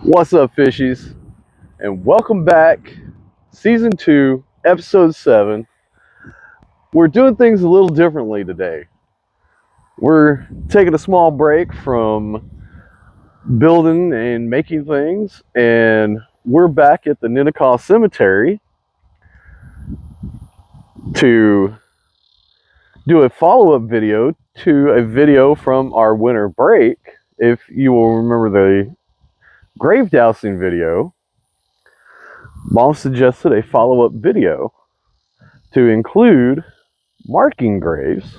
What's up, fishies? And welcome back, Season 2, Episode 7. We're doing things a little differently today. We're taking a small break from building and making things, and we're back at the Ninnekah Cemetery to do a follow-up video to a video from our winter break. If you will remember the grave dowsing video, Mom suggested a follow-up video to include marking graves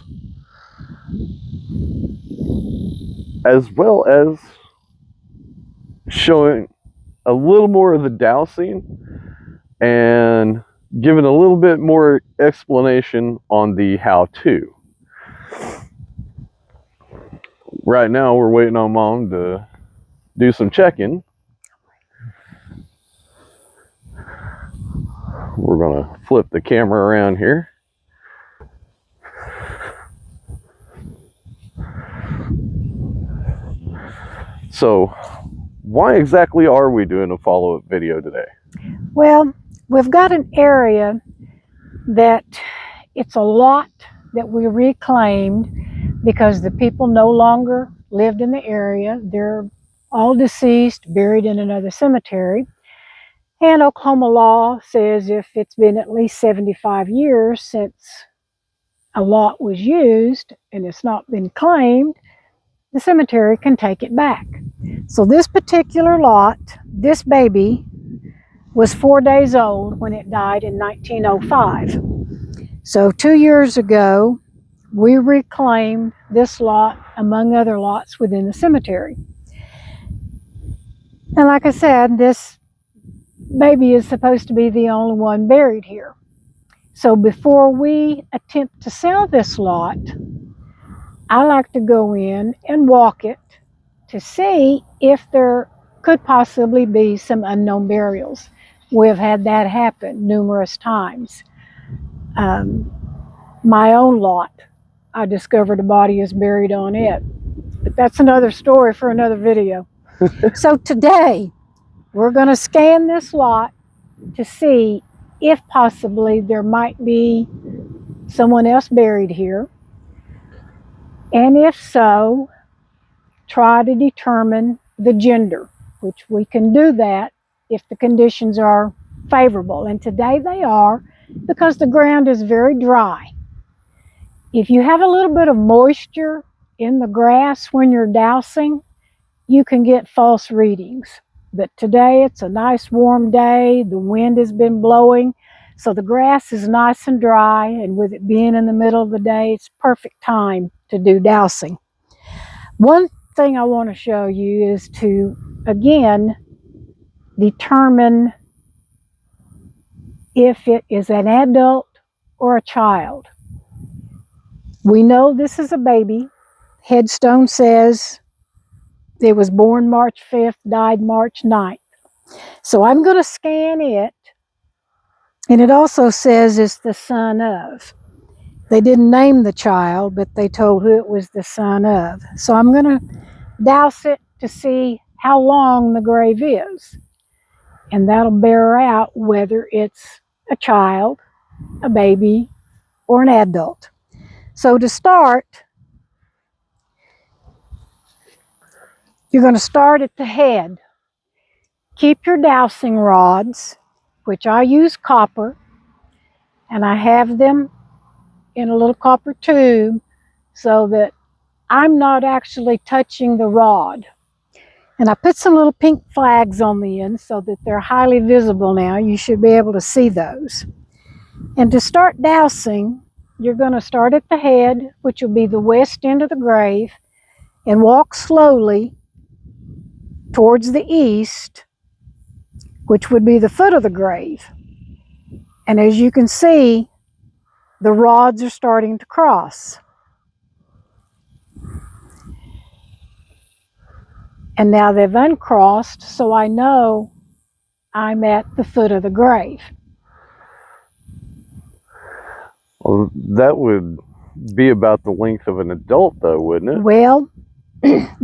as well as showing a little more of the dowsing and giving a little bit more explanation on the how-to. Right now we're waiting on Mom to do some checking. We're gonna flip the camera around here. So why exactly are we doing a follow-up video today? Well, we've got an area that it's a lot that we reclaimed because the people no longer lived in the area. They're all deceased, buried in another cemetery. And Oklahoma law says if it's been at least 75 years since a lot was used and it's not been claimed, the cemetery can take it back. So this particular lot, this baby, was 4 days old when it died in 1905. So 2 years ago, we reclaimed this lot among other lots within the cemetery. And like I said, this baby is supposed to be the only one buried here. So before we attempt to sell this lot, I like to go in and walk it to see if there could possibly be some unknown burials. We've had that happen numerous times. My own lot, I discovered a body is buried on it. But that's another story for another video. So today, we're going to scan this lot to see if possibly there might be someone else buried here. And if so, try to determine the gender, which we can do that if the conditions are favorable. And today they are, because the ground is very dry. If you have a little bit of moisture in the grass when you're dowsing, you can get false readings. But today it's a nice warm day, the wind has been blowing, so the grass is nice and dry, and with it being in the middle of the day, it's perfect time to do dowsing. One thing I want to show you is to, again, determine if it is an adult or a child. We know this is a baby. Headstone says it was born March 5th, died March 9th. So I'm going to scan it, and it also says it's the son of. They didn't name the child, but they told who it was the son of. So I'm going to douse it to see how long the grave is. And that'll bear out whether it's a child, a baby, or an adult. So to start, you're going to start at the head. Keep your dowsing rods, which I use copper, and I have them in a little copper tube so that I'm not actually touching the rod. And I put some little pink flags on the end so that they're highly visible now. You should be able to see those. And to start dowsing, you're going to start at the head, which will be the west end of the grave, and walk slowly towards the east, which would be the foot of the grave. And as you can see, the rods are starting to cross. And now they've uncrossed, so I know I'm at the foot of the grave. Well, that would be about the length of an adult though, wouldn't it? Well,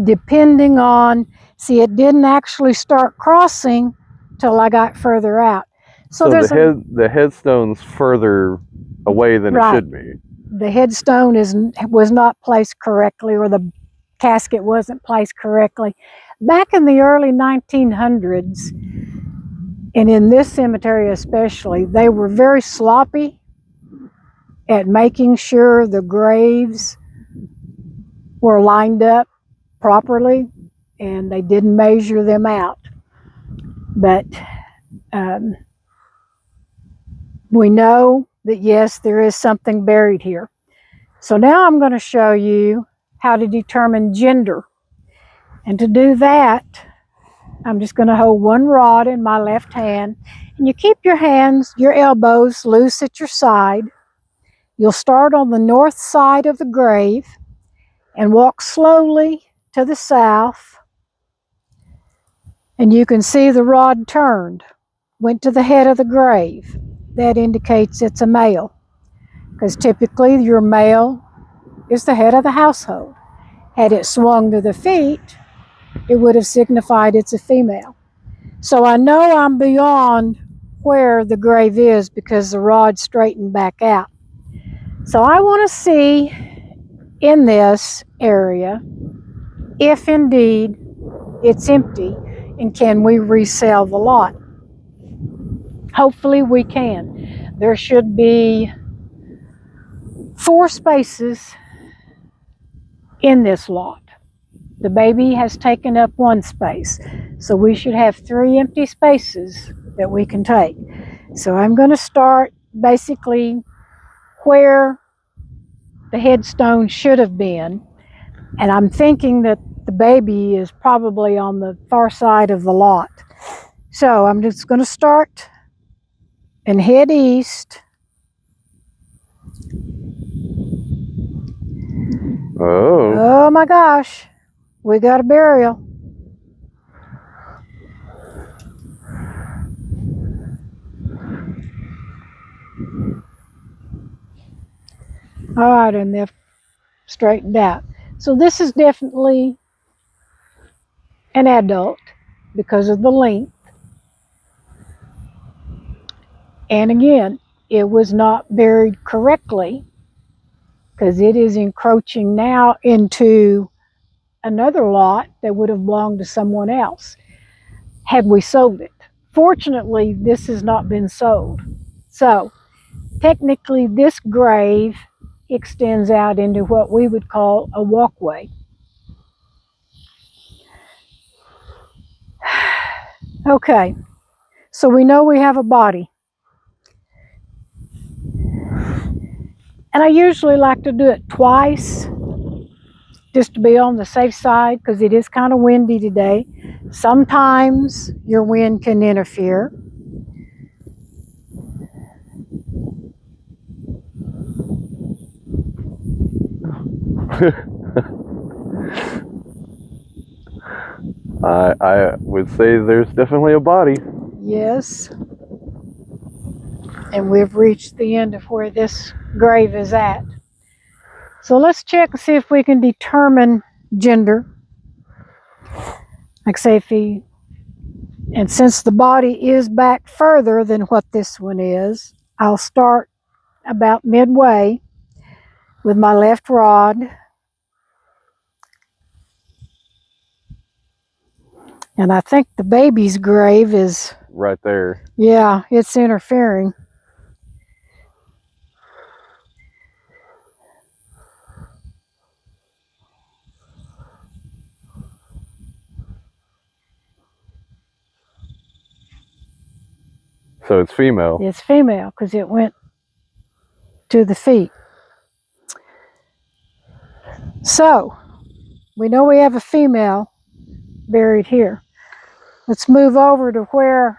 depending on, See, it didn't actually start crossing till I got further out. So there's the headstone's further away than it should be. The headstone was not placed correctly, or the casket wasn't placed correctly. Back in the early 1900s, and in this cemetery especially, they were very sloppy at making sure the graves were lined up properly, and they didn't measure them out. But we know that, yes, there is something buried here. So now I'm going to show you how to determine gender. And to do that, I'm just going to hold one rod in my left hand, and you keep your hands, your elbows loose at your side. You'll start on the north side of the grave and walk slowly to the south, and you can see the rod turned, went to the head of the grave. That indicates it's a male, because typically your male is the head of the household. Had it swung to the feet, it would have signified it's a female. So I know I'm beyond where the grave is because the rod straightened back out. So I want to see in this area if indeed it's empty, and can we resell the lot. Hopefully we can. There should be 4 spaces in this lot. The baby has taken up 1 space, so we should have 3 empty spaces that we can take. So I'm going to start basically where the headstone should have been, and I'm thinking that the baby is probably on the far side of the lot. So I'm just going to start and head east. Oh my gosh, we got a burial. All right, and they've straightened out. So this is definitely an adult because of the length. And again, it was not buried correctly because it is encroaching now into another lot that would have belonged to someone else had we sold it. Fortunately, this has not been sold. So technically, this grave extends out into what we would call a walkway. Okay, so we know we have a body. And I usually like to do it twice, just to be on the safe side, because it is kind of windy today. Sometimes your wind can interfere. I would say there's definitely a body. Yes. And we've reached the end of where this grave is at. So let's check and see if we can determine gender. Like say and since the body is back further than what this one is, I'll start about midway with my left rod. And I think the baby's grave is right there. Yeah, it's interfering. So it's female. It's female because it went to the feet. So we know we have a female buried here. Let's move over to where,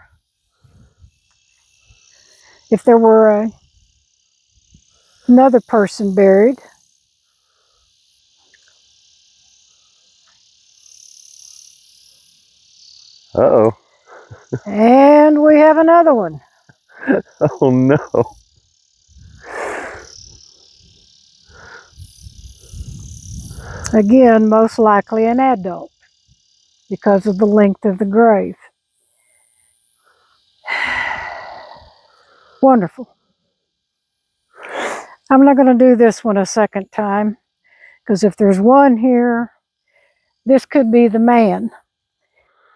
if there were another person buried. Uh-oh. And we have another one. Oh no. Again, most likely an adult. because of the length of the grave. Wonderful. I'm not going to do this one a second time, because if there's one here, this could be the man.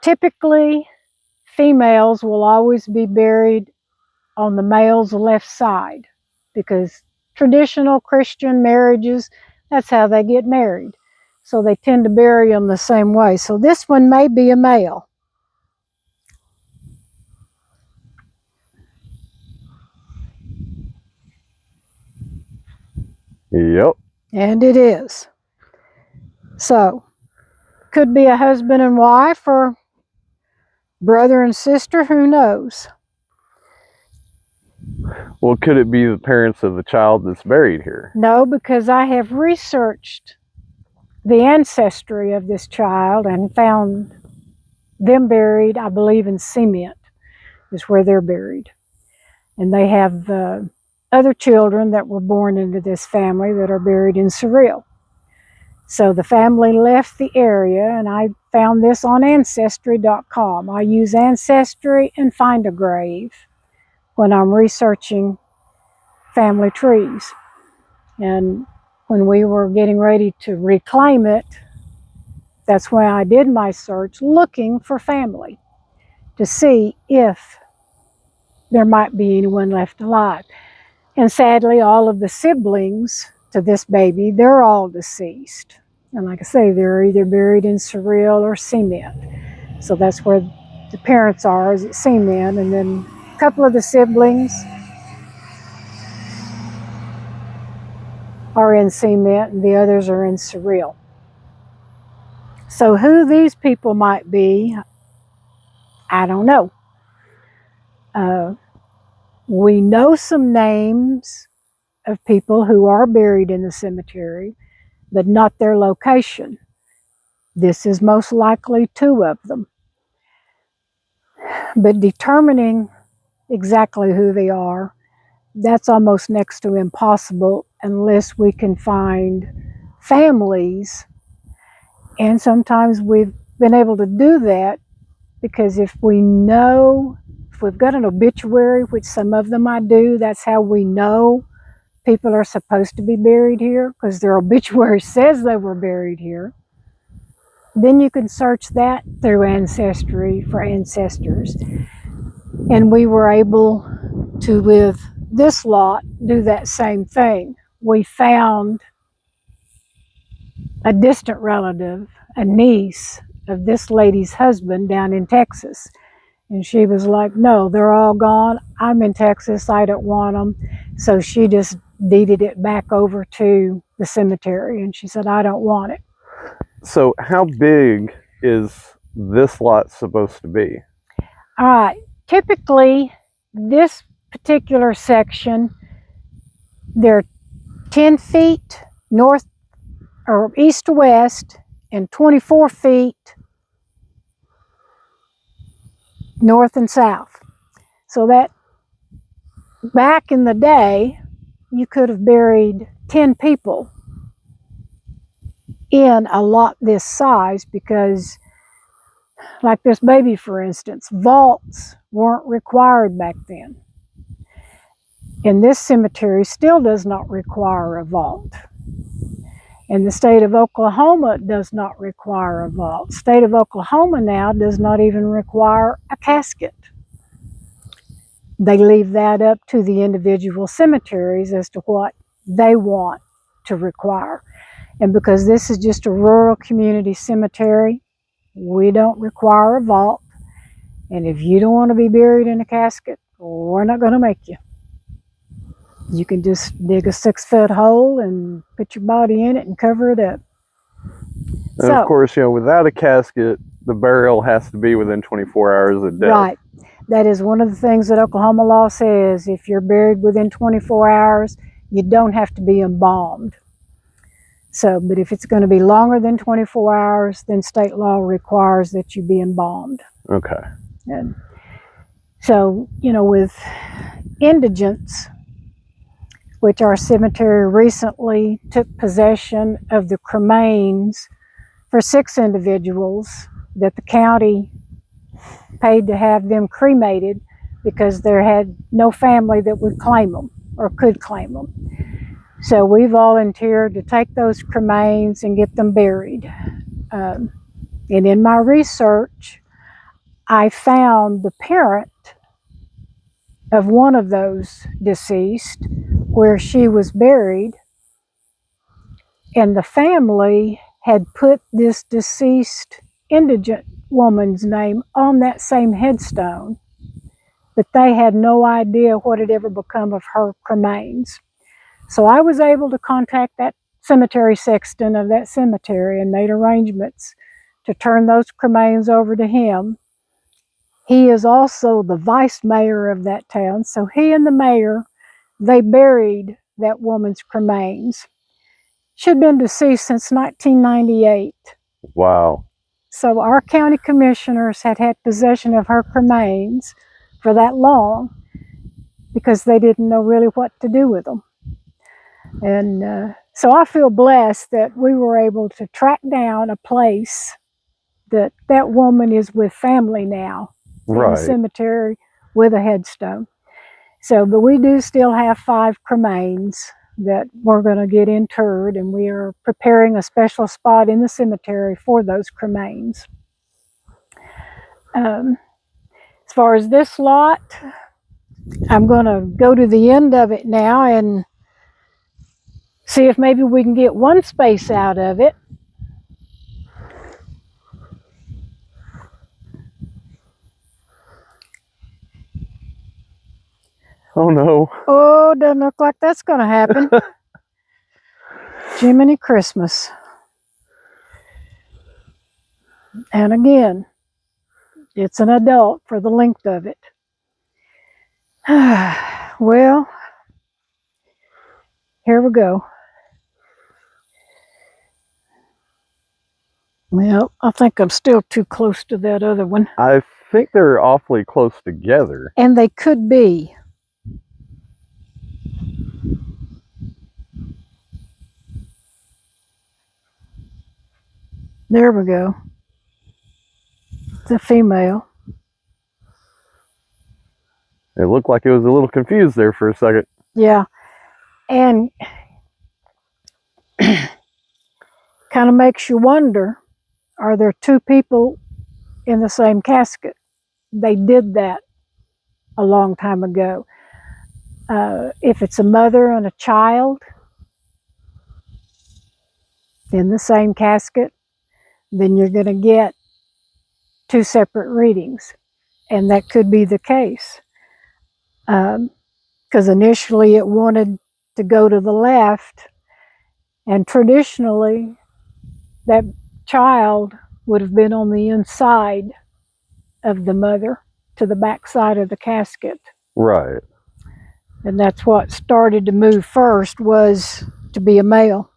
Typically, females will always be buried on the male's left side, because traditional Christian marriages, that's how they get married. So they tend to bury them the same way. So this one may be a male. Yep. And it is. So, could be a husband and wife or brother and sister, who knows? Well, could it be the parents of the child that's buried here? No, because I have researched the ancestry of this child and found them buried, I believe, in cement is where they're buried. And they have other children that were born into this family that are buried in surreal. So the family left the area, and I found this on Ancestry.com. I use Ancestry and Find a Grave when I'm researching family trees. And when we were getting ready to reclaim it, that's when I did my search looking for family to see if there might be anyone left alive. And sadly, all of the siblings to this baby, they're all deceased. And like I say, they're either buried in surreal or cement. So that's where the parents are, is at cement. And then a couple of the siblings are in cement and the others are in surreal. So who these people might be, I don't know. We know some names of people who are buried in the cemetery, but not their location. This is most likely 2 of them. But determining exactly who they are, that's almost next to impossible unless we can find families. And sometimes we've been able to do that because if we've got an obituary, which some of them I do, that's how we know people are supposed to be buried here, because their obituary says they were buried here. Then you can search that through Ancestry for ancestors. And we were able to, with this lot, do that same thing. We found a distant relative, a niece of this lady's husband down in Texas. And she was like, no, they're all gone. I'm in Texas. I don't want them. So she just deeded it back over to the cemetery. And she said, I don't want it. So how big is this lot supposed to be? All right. Typically, this particular section, they're 10 feet north or east to west and 24 feet north and south. So that back in the day, you could have buried 10 people in a lot this size, because like this baby, for instance, vaults weren't required back then. And this cemetery still does not require a vault. And the state of Oklahoma does not require a vault. State of Oklahoma now does not even require a casket. They leave that up to the individual cemeteries as to what they want to require. And because this is just a rural community cemetery, we don't require a vault. And if you don't want to be buried in a casket, we're not going to make you. You can just dig a 6-foot hole and put your body in it and cover it up. And of course, without a casket, the burial has to be within 24 hours of death. Right. That is one of the things that Oklahoma law says. If you're buried within 24 hours, you don't have to be embalmed. So, but if it's going to be longer than 24 hours, then state law requires that you be embalmed. Okay. And so, with indigents, which our cemetery recently took possession of the cremains for 6 individuals that the county paid to have them cremated because there had no family that would claim them or could claim them. So we volunteered to take those cremains and get them buried. And in my research, I found the parent of one of those deceased where she was buried, and the family had put this deceased indigent woman's name on that same headstone, but they had no idea what had ever become of her remains. So I was able to contact that cemetery sexton of that cemetery and made arrangements to turn those cremains over to him. He is also the vice mayor of that town, so he and the mayor, they buried that woman's remains. She had been deceased since 1998. Wow. So our county commissioners had had possession of her remains for that long because they didn't know really what to do with them. And so I feel blessed that we were able to track down a place that that woman is with family now in the cemetery with a headstone. So, but we do still have 5 cremains that we're going to get interred, and we are preparing a special spot in the cemetery for those cremains. As far as this lot, I'm going to go to the end of it now and see if maybe we can get one space out of it. Oh no. Oh, doesn't look like that's going to happen. Jiminy Christmas. And again, it's an adult for the length of it. Well, here we go. Well, I think I'm still too close to that other one. I think they're awfully close together. And they could be. There we go. It's a female. It looked like it was a little confused there for a second. Yeah. And kind of makes you wonder, are there 2 people in the same casket? They did that a long time ago. If it's a mother and a child in the same casket, then you're going to get 2 separate readings. And that could be the case. Because initially it wanted to go to the left, and traditionally that child would have been on the inside of the mother to the back side of the casket. Right. And that's what started to move first, was to be a male.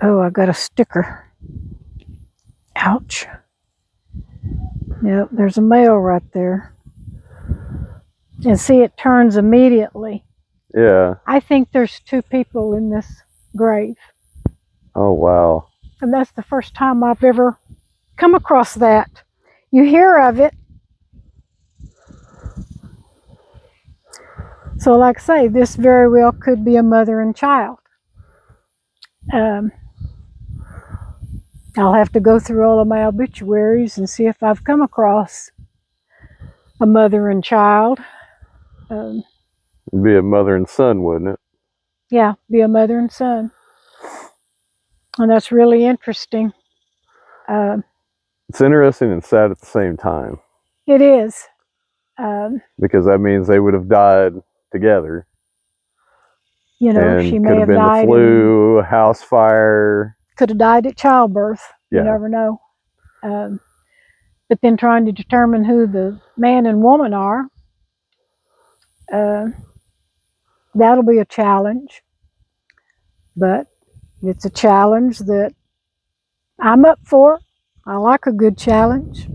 Oh, I got a sticker. Ouch. Yep, there's a male right there. And see, it turns immediately. Yeah. I think there's 2 people in this grave. Oh, wow. And that's the first time I've ever come across that. You hear of it. So like I say, this very well could be a mother and child. I'll have to go through all of my obituaries and see if I've come across a mother and child. It'd be a mother and son, wouldn't it? Yeah, be a mother and son. And that's really interesting. It's interesting and sad at the same time. It is. Because that means they would have died together. You know, and she may could have been died. The flu, house fire. Could have died at childbirth. Yeah. You never know. But then trying to determine who the man and woman are, that'll be a challenge. But it's a challenge that I'm up for. I like a good challenge.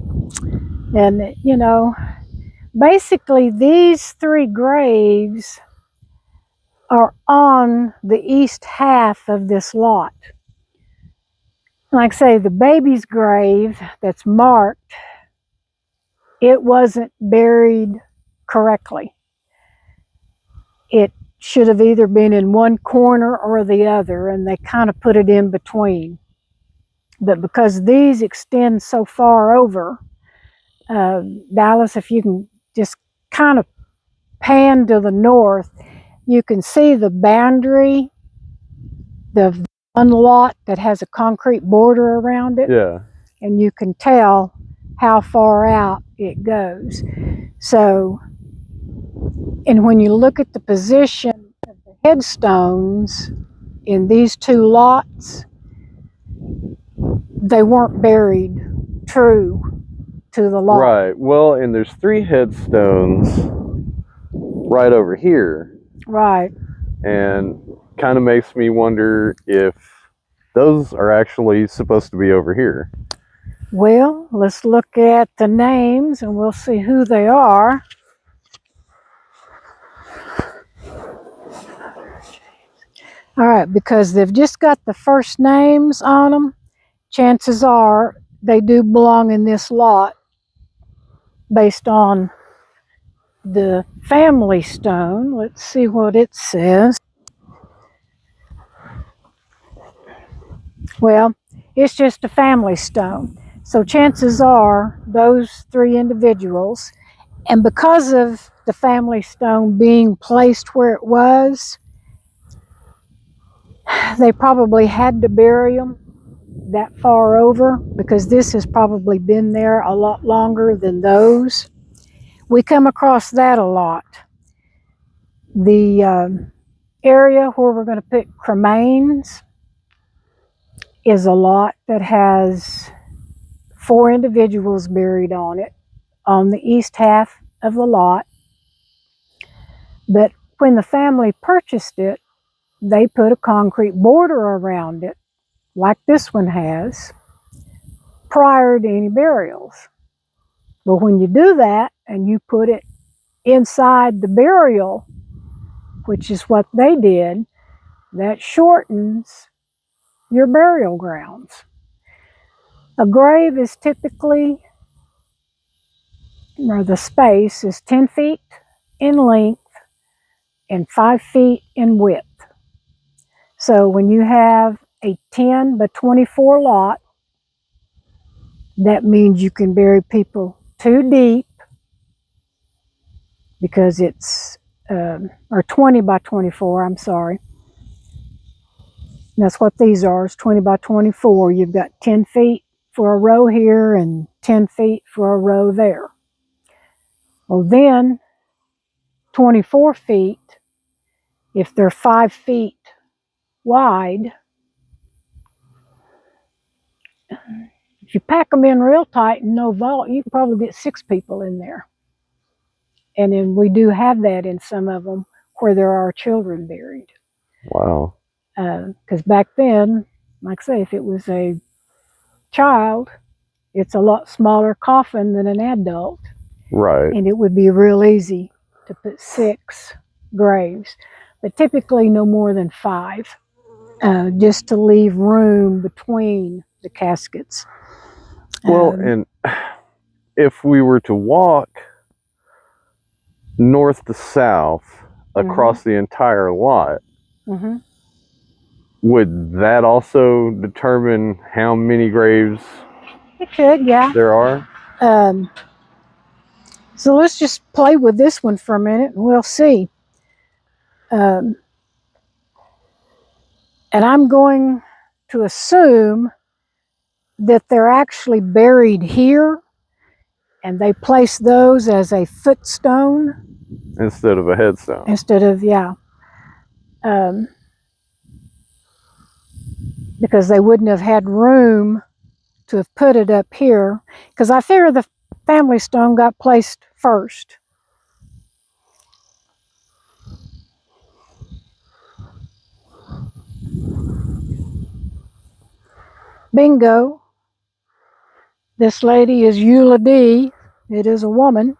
And, you know, basically these 3 graves are on the east half of this lot. Like I say, the baby's grave that's marked, it wasn't buried correctly. It should have either been in one corner or the other, and they kind of put it in between. But because these extend so far over, Dallas, if you can just kind of pan to the north, you can see the boundary, the one lot that has a concrete border around it. Yeah. And you can tell how far out it goes. So, and when you look at the position of the headstones in these two lots, they weren't buried true to the lot. Right. Well, and there's 3 headstones right over here. Right. And kind of makes me wonder if those are actually supposed to be over here. Well, let's look at the names and we'll see who they are. All right, because they've just got the first names on them, chances are they do belong in this lot based on the family stone. Let's see what it says. Well, it's just a family stone. So chances are those 3 individuals, and because of the family stone being placed where it was, they probably had to bury them that far over because this has probably been there a lot longer than those. We come across that a lot. The area where we're going to put cremains is a lot that has 4 individuals buried on it on the east half of the lot. But when the family purchased it, they put a concrete border around it, like this one has, prior to any burials. But when you do that and you put it inside the burial, which is what they did, that shortens your burial grounds. A grave is typically, or the space is 10 feet in length and 5 feet in width. So when you have a 10 by 24 lot, that means you can bury people 2 deep because it's, or 20 by 24, I'm sorry. That's what these are, is 20 by 24. You've got 10 feet for a row here and 10 feet for a row there. Well, then 24 feet, if they're 5 feet wide, if you pack them in real tight and no vault, you can probably get 6 people in there. And then we do have that in some of them where there are children buried. Wow. Because back then, like I say, if it was a child, it's a lot smaller coffin than an adult. Right. And it would be real easy to put 6 graves, but typically no more than 5, just to leave room between the caskets. Well, and if we were to walk north to south across the entire lot, would that also determine how many graves it could, yeah. there are? So let's just play with this one for a minute and we'll see. And I'm going to assume that they're actually buried here and they place those as a footstone Instead of a headstone. instead of, yeah. Because they wouldn't have had room to have put it up here. Because I figure the family stone got placed first. Bingo. This lady is Eula D. It is a woman.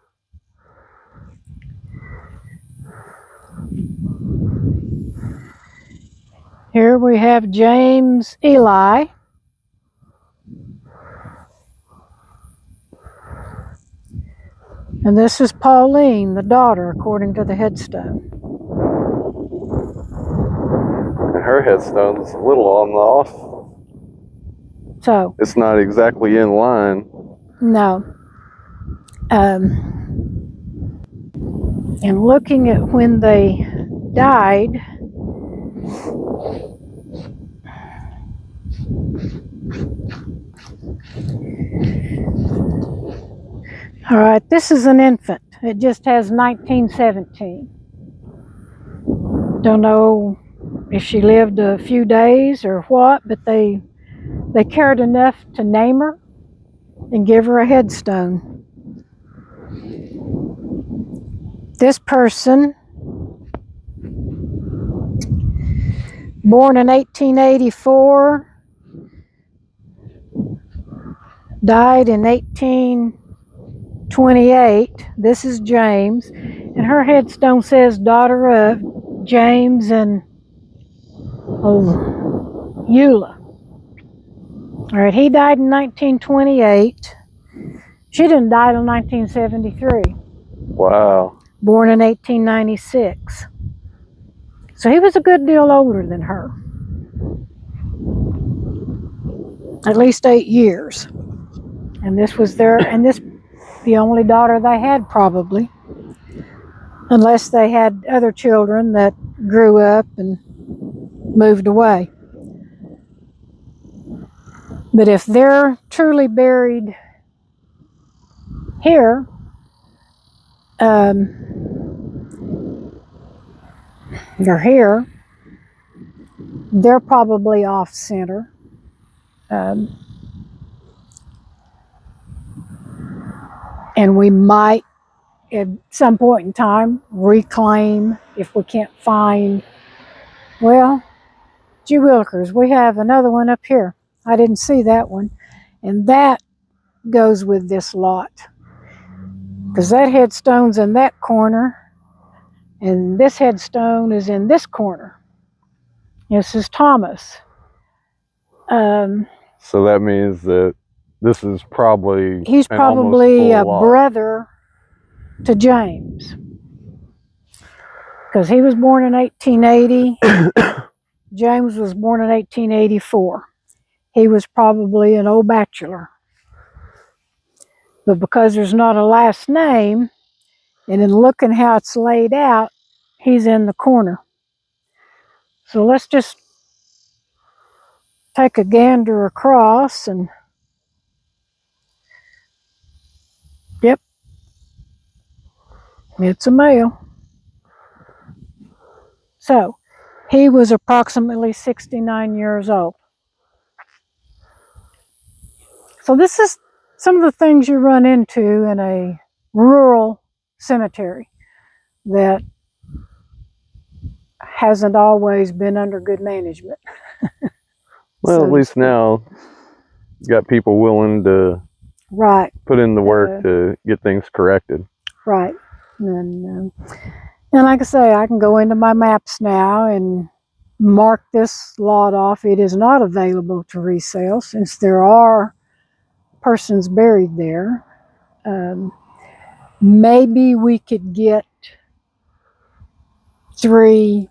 Here we have James Eli. And this is Pauline, the daughter, according to the headstone. And her headstone's a little on the off. So It's not exactly in line. no. And looking at when they died, all right, this is an infant. It just has 1917. Don't know if she lived a few days or what, but they cared enough to name her and give her a headstone. This person, born in 1884, died in 1828. This is James, and her headstone says daughter of James and Eula. All right, he died in 1928. She didn't die till 1973. Wow. Born in 1896. So he was a good deal older than her. At least 8 years. And this was the only daughter they had, probably. Unless they had other children that grew up and moved away. But if they're truly buried here, or here, they're probably off center. And we might, at some point in time, reclaim if we can't find, well, gee willikers, we have another one up here. I didn't see that one. And that goes with this lot. Because that headstone's in that corner, and this headstone is in this corner. This is Thomas. So that means that this is probably He's probably a lot. brother to James. Because he was born in 1880. James was born in 1884. He was probably an old bachelor. But because there's not a last name, and in looking how it's laid out, he's in the corner. So let's just take a gander across and, yep, it's a male. So he was approximately 69 years old. So this is some of the things you run into in a rural cemetery that hasn't always been under good management. Well, at least now you got people willing to put in the work to get things corrected. Right. And like I say, I can go into my maps now and mark this lot off. It is not available to resale since there are persons buried there. Maybe we could get 3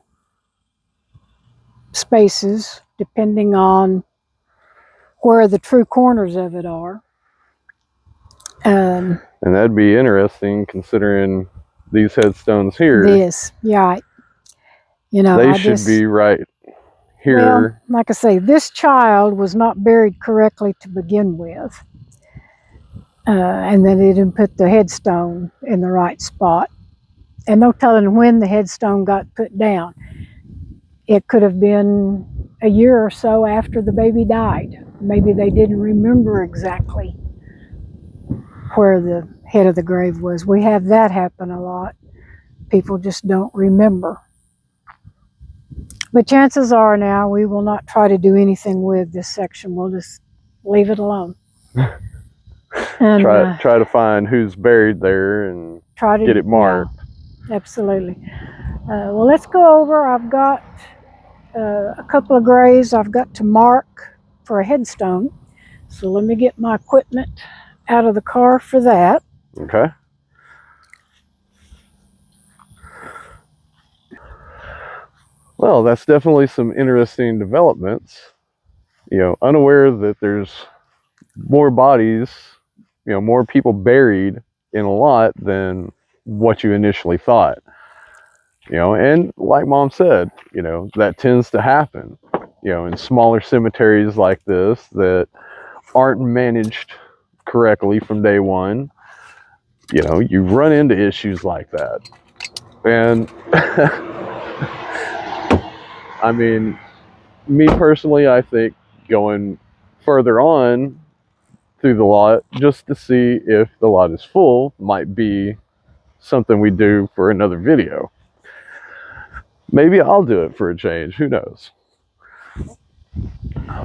spaces depending on where the true corners of it are. And that'd be interesting considering these headstones here. This, yeah. You know, they should be right here. Well, like I say, this child was not buried correctly to begin with. And then they didn't put the headstone in the right spot. And no telling when the headstone got put down. It could have been a year or so after the baby died. Maybe they didn't remember exactly where the head of the grave was. We have that happen a lot. People just don't remember. But chances are now we will not try to do anything with this section. We'll just leave it alone. And try to find who's buried there and get it marked. Yeah, absolutely. Well, let's go over. I've got a couple of graves I've got to mark for a headstone. So let me get my equipment out of the car for that. Okay. Well, that's definitely some interesting developments. Unaware that there's more bodies, more people buried in a lot than what you initially thought. And like Mom said, that tends to happen, in smaller cemeteries like this that aren't managed correctly from day one. You run into issues like that. And I mean, me personally, I think going further on through the lot just to see if the lot is full might be something we do for another video. Maybe I'll do it for a change, who knows.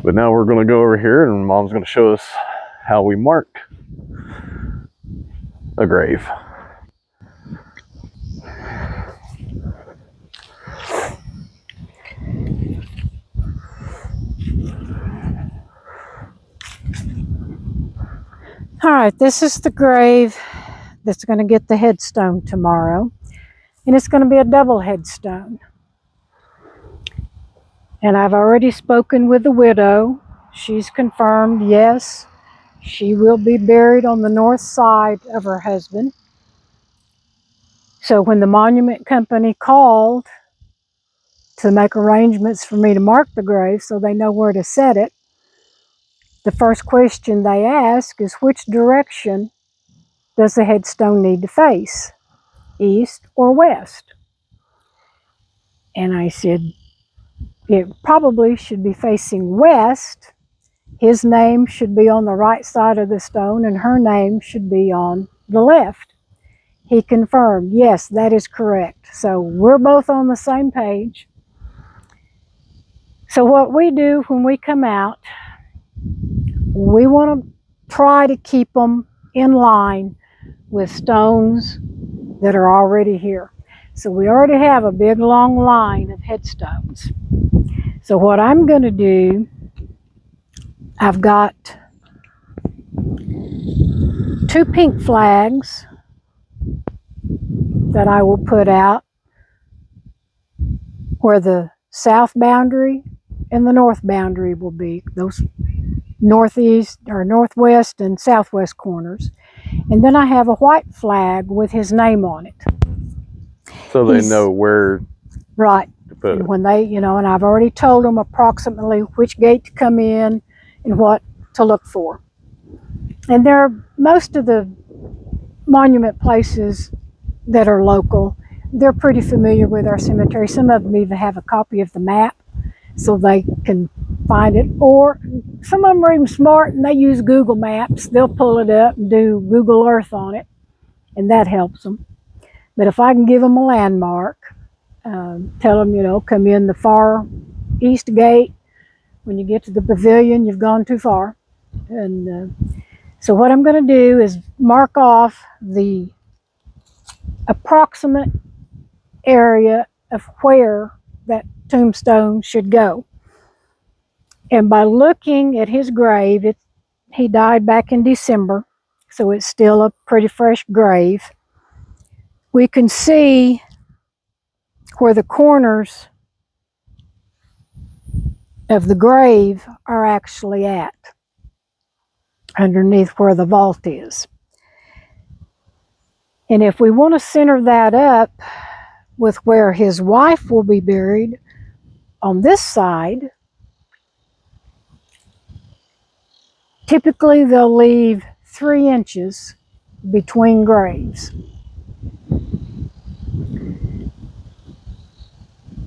But now we're going to go over here and Mom's going to show us how we mark a grave. All right, this is the grave that's going to get the headstone tomorrow. And it's going to be a double headstone. And I've already spoken with the widow. She's confirmed, yes, she will be buried on the north side of her husband. So when the monument company called to make arrangements for me to mark the grave so they know where to set it, the first question they ask is, which direction does the headstone need to face, east or west? And I said, it probably should be facing west. His name should be on the right side of the stone and her name should be on the left. He confirmed, yes, that is correct. So we're both on the same page. So what we do when we come out, we want to try to keep them in line with stones that are already here. So we already have a big long line of headstones. So what I'm going to do, I've got 2 pink flags that I will put out where the south boundary and the north boundary will be, those northeast or northwest and southwest corners. And then I have a white flag with his name on it. So they know where right to put and it. when they, and I've already told them approximately which gate to come in and what to look for. And there are most of the monument places that are local, they're pretty familiar with our cemetery. Some of them even have a copy of the map so they can find it. Or some of them are even smart and they use Google Maps. They'll pull it up and do Google Earth on it, and that helps them. But if I can give them a landmark, tell them, come in the far east gate. When you get to the pavilion, you've gone too far. And so what I'm going to do is mark off the approximate area of where that tombstone should go. And by looking at his grave, he died back in December, so it's still a pretty fresh grave. We can see where the corners of the grave are actually at, underneath where the vault is. And if we want to center that up with where his wife will be buried on this side, typically they'll leave 3 inches between graves.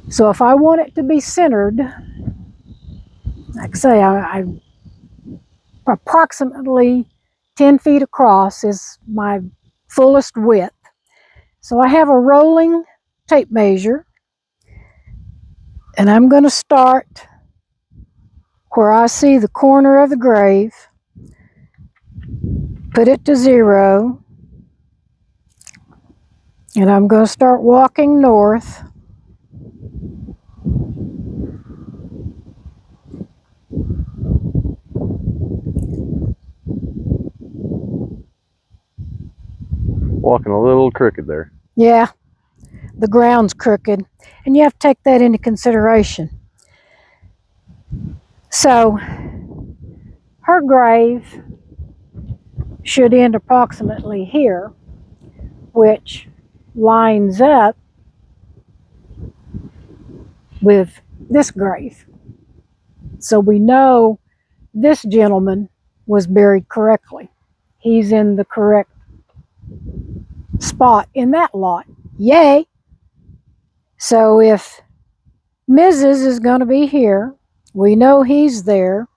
So if I want it to be centered, like I say, I approximately 10 feet across is my fullest width. So I have a rolling tape measure, and I'm going to start where I see the corner of the grave, put it to 0, and I'm going to start walking north. Walking a little crooked there. Yeah, the ground's crooked, and you have to take that into consideration. So her grave should end approximately here, which lines up with this grave. So we know this gentleman was buried correctly. He's in the correct spot in that lot. Yay! So if Mrs. is going to be here, we know he's there,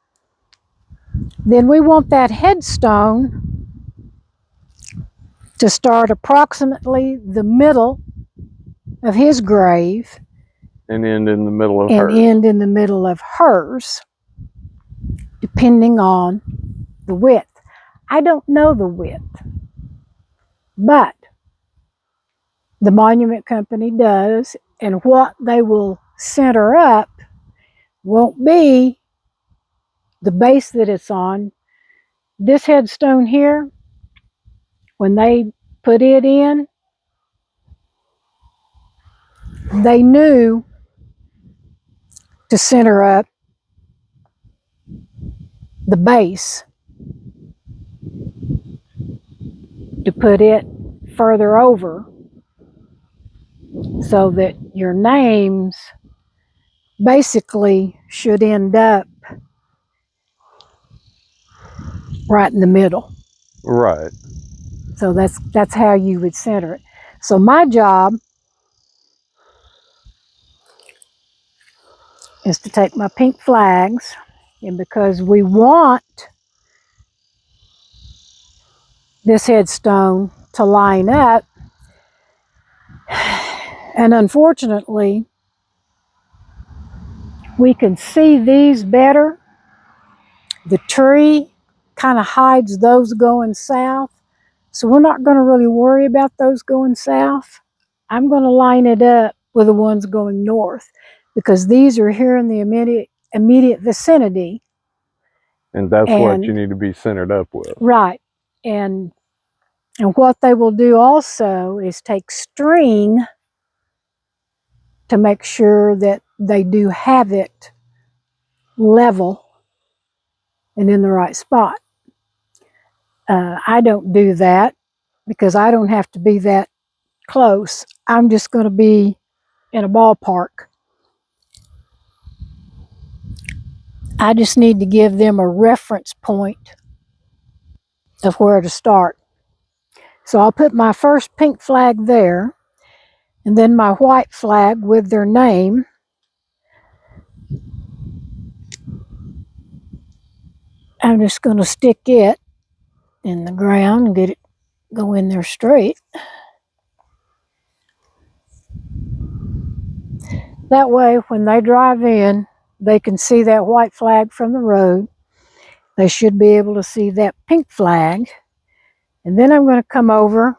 then we want that headstone to start approximately the middle of his grave And end in the middle of and hers. end in the middle of hers, depending on the width. I don't know the width, but the monument company does, and what they will center up won't be the base that it's on. This headstone here, when they put it in, they knew to center up the base, to put it further over, so that your names basically should end up right in the middle. Right. So that's how you would center it. So my job is to take my pink flags, and because we want this headstone to line up, and unfortunately we can see these better. The tree kind of hides those going south, so we're not going to really worry about those going south. I'm going to line it up with the ones going north, because these are here in the immediate vicinity. And that's what you And need to be centered up with. right, and what they will do also is take string to make sure that they do have it level and in the right spot. I don't do that because I don't have to be that close. I'm just going to be in a ballpark. I just need to give them a reference point of where to start. So I'll put my first pink flag there, and then my white flag with their name. I'm just going to stick it in the ground and get it go in there straight. That way, when they drive in, they can see that white flag from the road. They should be able to see that pink flag. And then I'm going to come over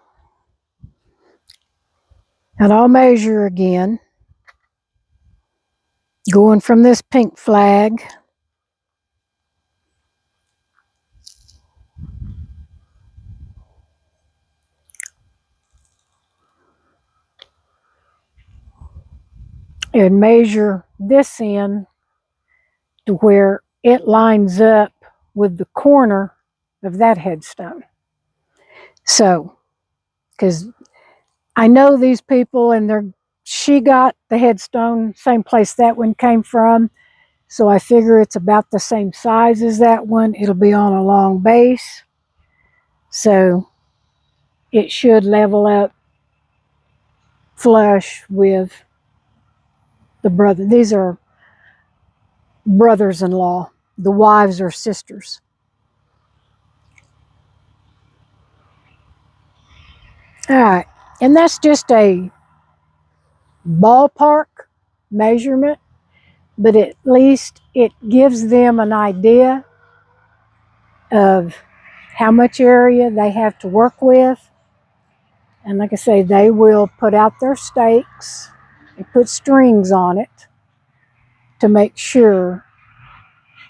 and I'll measure again, going from this pink flag and measure this in to where it lines up with the corner of that headstone. So, because I know these people, and she got the headstone same place that one came from, so I figure it's about the same size as that one. It'll be on a long base, so it should level up flush with the brother. These are brothers-in-law. The wives are sisters. All right, and that's just a ballpark measurement, but at least it gives them an idea of how much area they have to work with. And like I say, they will put out their stakes and put strings on it to make sure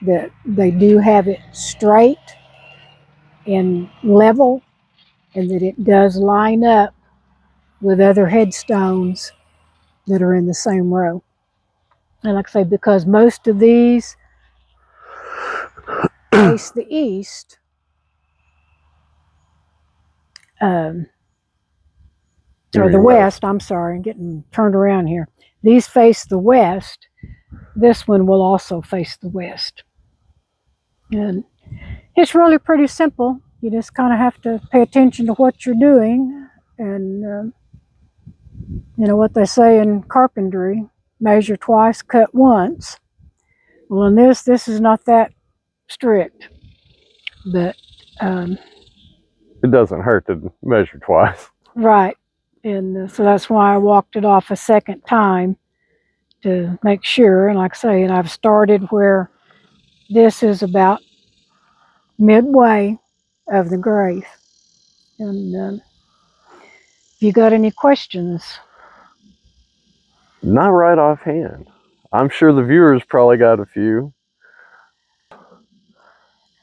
that they do have it straight and level and that it does line up with other headstones that are in the same row. And like I say, because most of these face the east, or the west, I'm sorry, I'm getting turned around here. These face the west. This one will also face the west. And it's really pretty simple. You just kind of have to pay attention to what you're doing. And you know what they say in carpentry, measure twice, cut once. Well, in this is not that strict. But it doesn't hurt to measure twice. Right. And so that's why I walked it off a second time to make sure. And like I say, and I've started where this is about midway of the grave. And if you got any questions? Not right offhand. I'm sure the viewers probably got a few.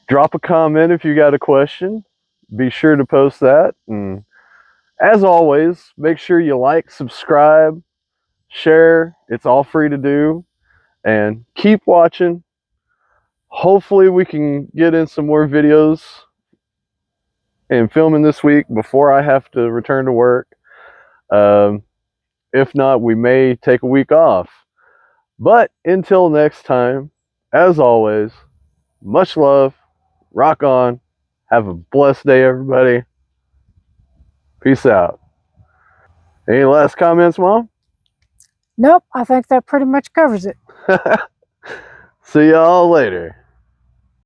Drop a comment if you got a question. Be sure to post that. And as always, make sure you like, subscribe, share. It's all free to do. And keep watching. Hopefully we can get in some more videos and filming this week before I have to return to work. If not, we may take a week off. But until next time, as always, much love, rock on, have a blessed day, everybody. Peace out. Any last comments, Mom? Nope, I think that pretty much covers it. See y'all later.